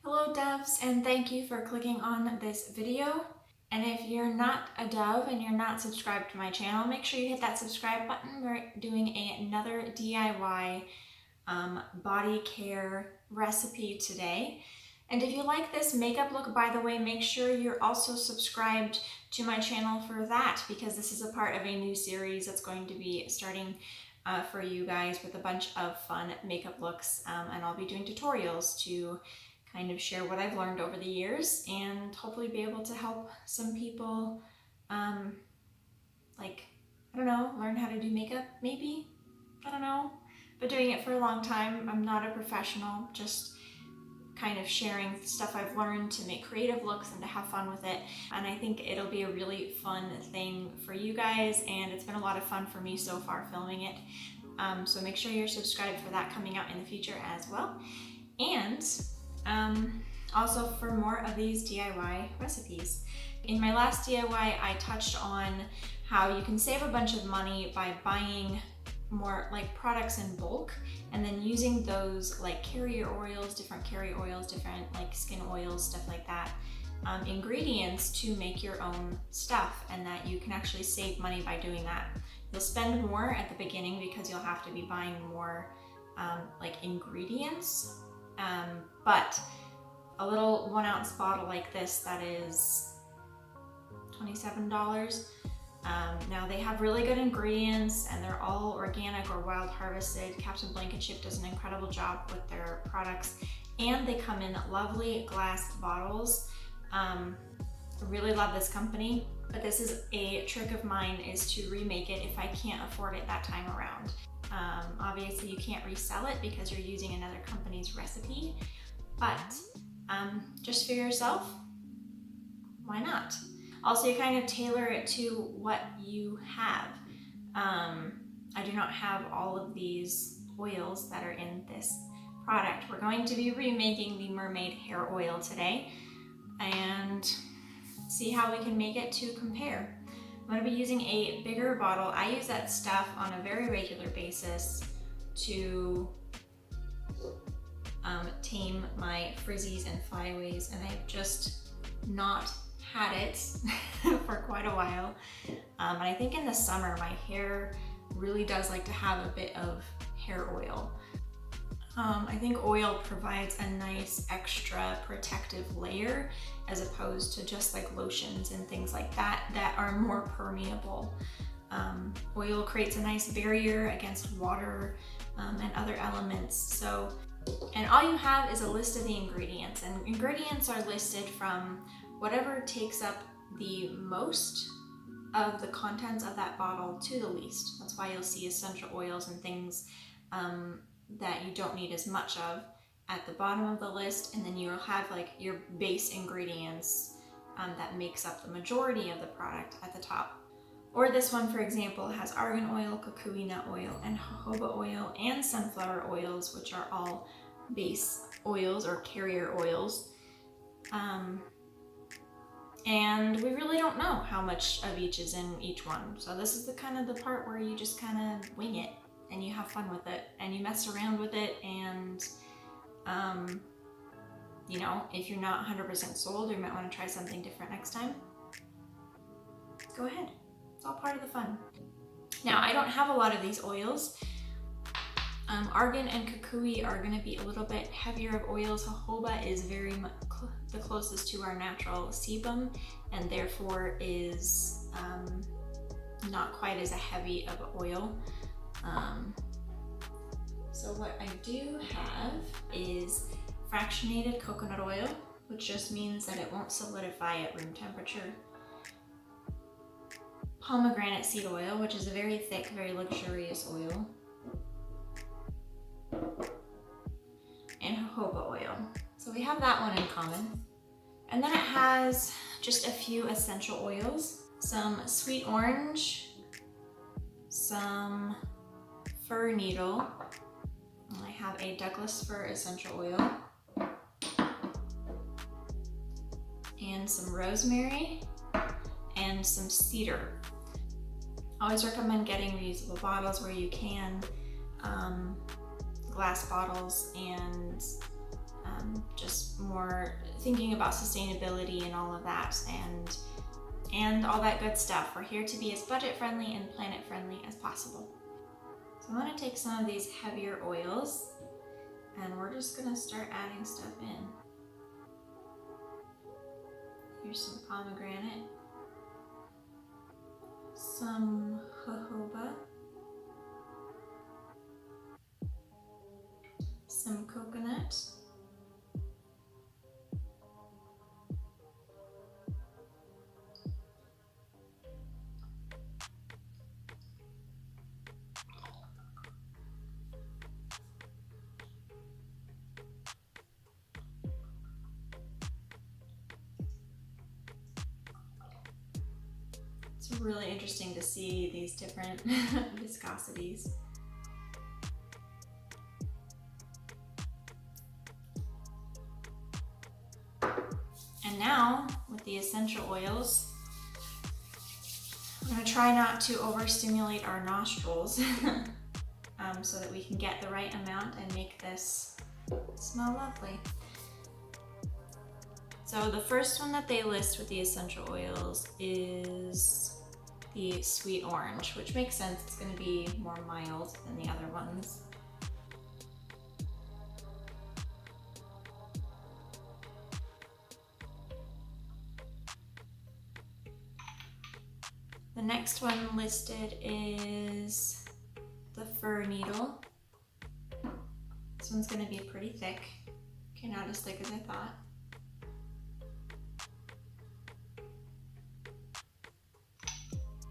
Hello doves, and thank you for clicking on this video. And if you're not a dove and you're not subscribed to my channel, make sure you hit that subscribe button. We're doing another DIY body care recipe today. And if you like this makeup look, by the way, make sure you're also subscribed to my channel for that, because this is a part of a new series that's going to be starting for you guys with a bunch of fun makeup looks. And I'll be doing tutorials to kind of share what I've learned over the years and hopefully be able to help some people, I don't know, learn how to do makeup, maybe? I don't know. Been doing it for a long time. I'm not a professional, just kind of sharing stuff I've learned to make creative looks and to have fun with it. And I think it'll be a really fun thing for you guys, and it's been a lot of fun for me so far filming it. So make sure you're subscribed for that coming out in the future as well. And also for more of these DIY recipes. In my last DIY, I touched on how you can save a bunch of money by buying more like products in bulk and then using those like carrier oils, different like skin oils, stuff like that, ingredients to make your own stuff, and that you can actually save money by doing that. You'll spend more at the beginning because you'll have to be buying more like ingredients, but a little 1 ounce bottle like this that is $27. Now they have really good ingredients and they're all organic or wild harvested. Captain Blankenship does an incredible job with their products, and they come in lovely glass bottles. I really love this company, but this is a trick of mine, is to remake it if I can't afford it that time around. Obviously you can't resell it because you're using another company's recipe, but just for yourself, why not? Also, you kind of tailor it to what you have. I do not have all of these oils that are in this product. We're going to be remaking the Mermaid Hair Oil today and see how we can make it to compare. I'm going to be using a bigger bottle. I use that stuff on a very regular basis to tame my frizzies and flyaways, and I've just not had it for quite a while. And I think in the summer my hair really does like to have a bit of hair oil. I think oil provides a nice extra protective layer as opposed to just like lotions and things like that that are more permeable. Oil creates a nice barrier against water and other elements. So, and all you have is a list of the ingredients, and ingredients are listed from whatever takes up the most of the contents of that bottle to the least. That's why you'll see essential oils and things that you don't need as much of at the bottom of the list, and then you'll have like your base ingredients that makes up the majority of the product at the top. Or this one, for example, has argan oil, kukui nut oil, and jojoba oil, and sunflower oils, which are all base oils or carrier oils. And we really don't know how much of each is in each one. So this is the kind of the part where you just kind of wing it and you have fun with it and you mess around with it, and you know, if you're not 100% sold, or you might want to try something different next time, go ahead. It's all part of the fun. Now, I don't have a lot of these oils. Argan and kukui are going to be a little bit heavier of oils. Jojoba is very much the closest to our natural sebum, and therefore is not quite as a heavy of oil. So what I do have is fractionated coconut oil, which just means that it won't solidify at room temperature. Pomegranate seed oil, which is a very thick, very luxurious oil. And jojoba oil. So we have that one in common. And then it has just a few essential oils, some sweet orange, some fir needle. And I have a Douglas fir essential oil, and some rosemary, and some cedar. I always recommend getting reusable bottles where you can, glass bottles, and just more thinking about sustainability and all of that, and all that good stuff. We're here to be as budget friendly and planet friendly as possible. So I'm gonna take some of these heavier oils and we're just gonna start adding stuff in. Here's some pomegranate, some jojoba, some coconut, it's really interesting to see these different viscosities. And now, with the essential oils, I'm gonna try not to overstimulate our nostrils so that we can get the right amount and make this smell lovely. So the first one that they list with the essential oils is the sweet orange, which makes sense. It's gonna be more mild than the other ones. The next one listed is the fir needle. This one's gonna be pretty thick. Okay, not as thick as I thought.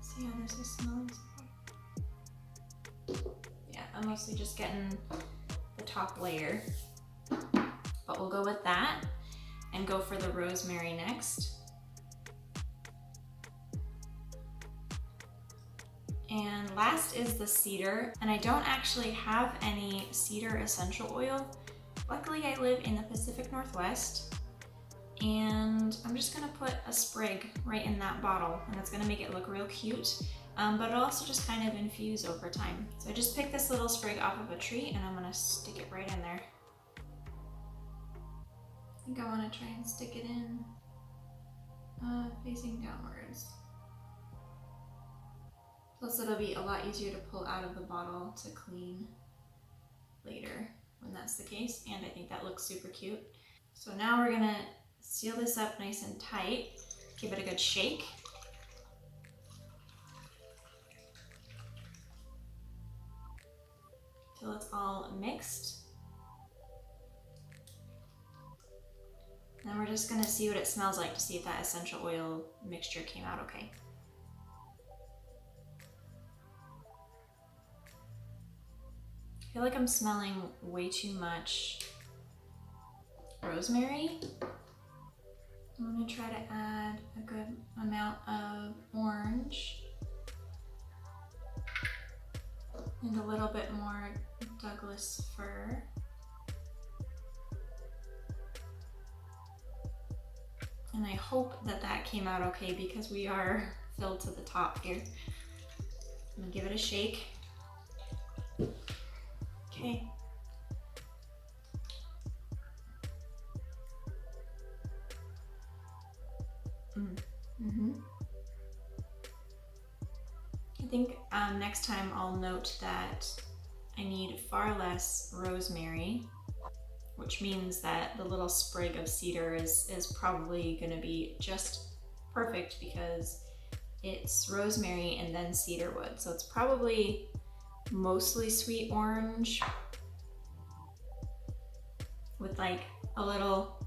See how this is smelling so far? Yeah, I'm mostly just getting the top layer, but we'll go with that and go for the rosemary next. And last is the cedar, and I don't actually have any cedar essential oil. Luckily, I live in the Pacific Northwest, and I'm just gonna put a sprig right in that bottle, and it's gonna make it look real cute, but it'll also just kind of infuse over time. So I just picked this little sprig off of a tree, and I'm gonna stick it right in there. I think I wanna try and stick it in facing downwards. Plus it'll be a lot easier to pull out of the bottle to clean later when that's the case, and I think that looks super cute. So now we're gonna seal this up nice and tight, give it a good shake. Till it's all mixed. Then we're just gonna see what it smells like to see if that essential oil mixture came out okay. I feel like I'm smelling way too much rosemary. I'm gonna try to add a good amount of orange and a little bit more Douglas fir. And I hope that that came out okay because we are filled to the top here. I'm gonna give it a shake. Okay. I think next time I'll note that I need far less rosemary, which means that the little sprig of cedar is probably going to be just perfect because it's rosemary and then cedar wood. So it's probably mostly sweet orange with like a little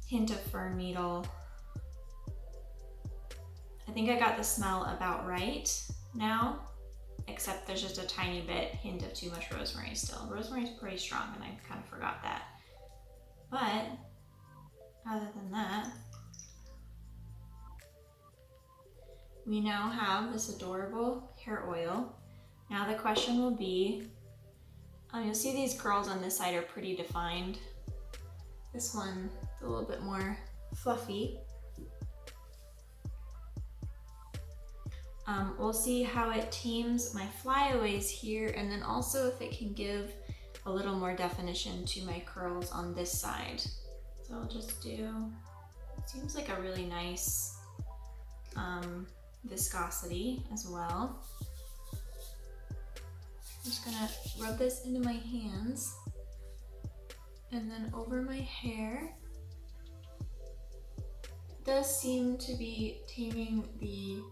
hint of fir needle. I think I got the smell about right now, except there's just a tiny bit hint of too much rosemary still. Rosemary's pretty strong and I kind of forgot that. But other than that, we now have this adorable hair oil. Now the question will be, you'll see these curls on this side are pretty defined. This one is a little bit more fluffy. We'll see how it tames my flyaways here, and then also if it can give a little more definition to my curls on this side. So I'll just do, it seems like a really nice viscosity as well. I'm just gonna rub this into my hands and then over my hair. It does seem to be taming the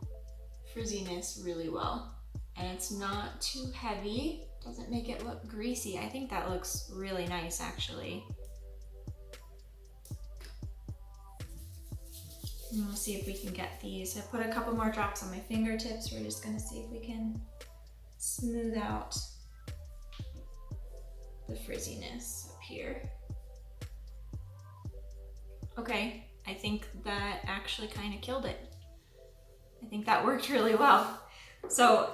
frizziness really well. And it's not too heavy, doesn't make it look greasy. I think that looks really nice actually. And we'll see if we can get these. I put a couple more drops on my fingertips. We're just gonna see if we can smooth out the frizziness up here. Okay, I think that actually kind of killed it. I think that worked really well. So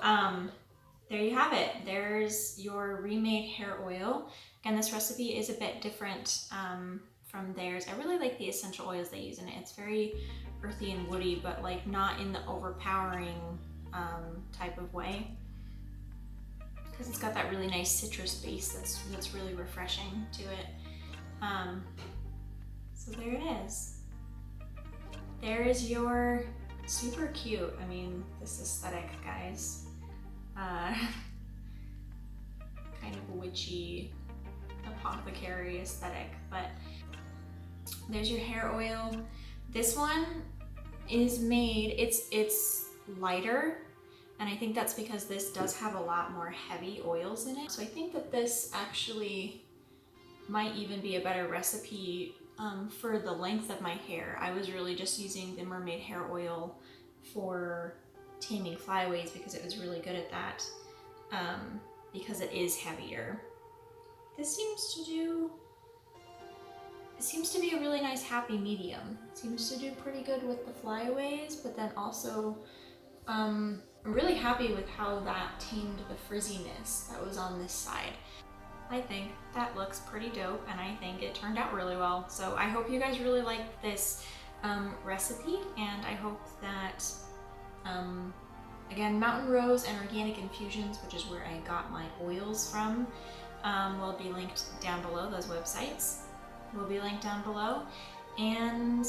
there you have it. There's your remade hair oil. Again, this recipe is a bit different from theirs. I really like the essential oils they use in it. It's very earthy and woody, but like not in the overpowering type of way, because it's got that really nice citrus base that's really refreshing to it. So there it is. There is your super cute, I mean, this aesthetic, guys. Kind of witchy apothecary aesthetic, but there's your hair oil. This one is made, it's lighter, and I think that's because this does have a lot more heavy oils in it. So I think that this actually might even be a better recipe for the length of my hair. I was really just using the mermaid hair oil for taming flyaways because it was really good at that, because it is heavier. This seems to be a really nice happy medium. It seems to do pretty good with the flyaways, but then also I'm really happy with how that tamed the frizziness that was on this side. I think that looks pretty dope, and I think it turned out really well. So I hope you guys really liked this recipe, and I hope that, again, Mountain Rose and Organic Infusions, which is where I got my oils from, will be linked down below. Those websites will be linked down below. And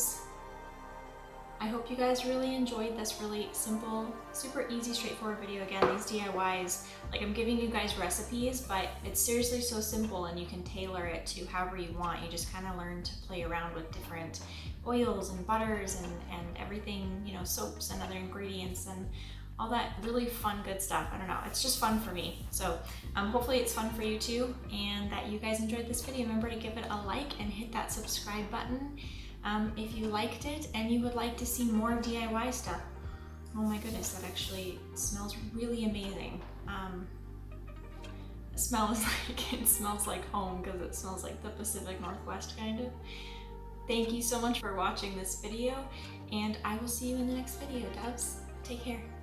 I hope you guys really enjoyed this really simple, super easy, straightforward video. Again, these DIYs, like, I'm giving you guys recipes, but it's seriously so simple, and you can tailor it to however you want. You just kind of learn to play around with different oils and butters and everything, you know, soaps and other ingredients and all that really fun, good stuff. I don't know, it's just fun for me. So hopefully it's fun for you too, and that you guys enjoyed this video. Remember to give it a like and hit that subscribe button if you liked it and you would like to see more DIY stuff. Oh my goodness, that actually smells really amazing. It smells like home, because it smells like the Pacific Northwest kind of. Thank you so much for watching this video, and I will see you in the next video, Dubs. Take care.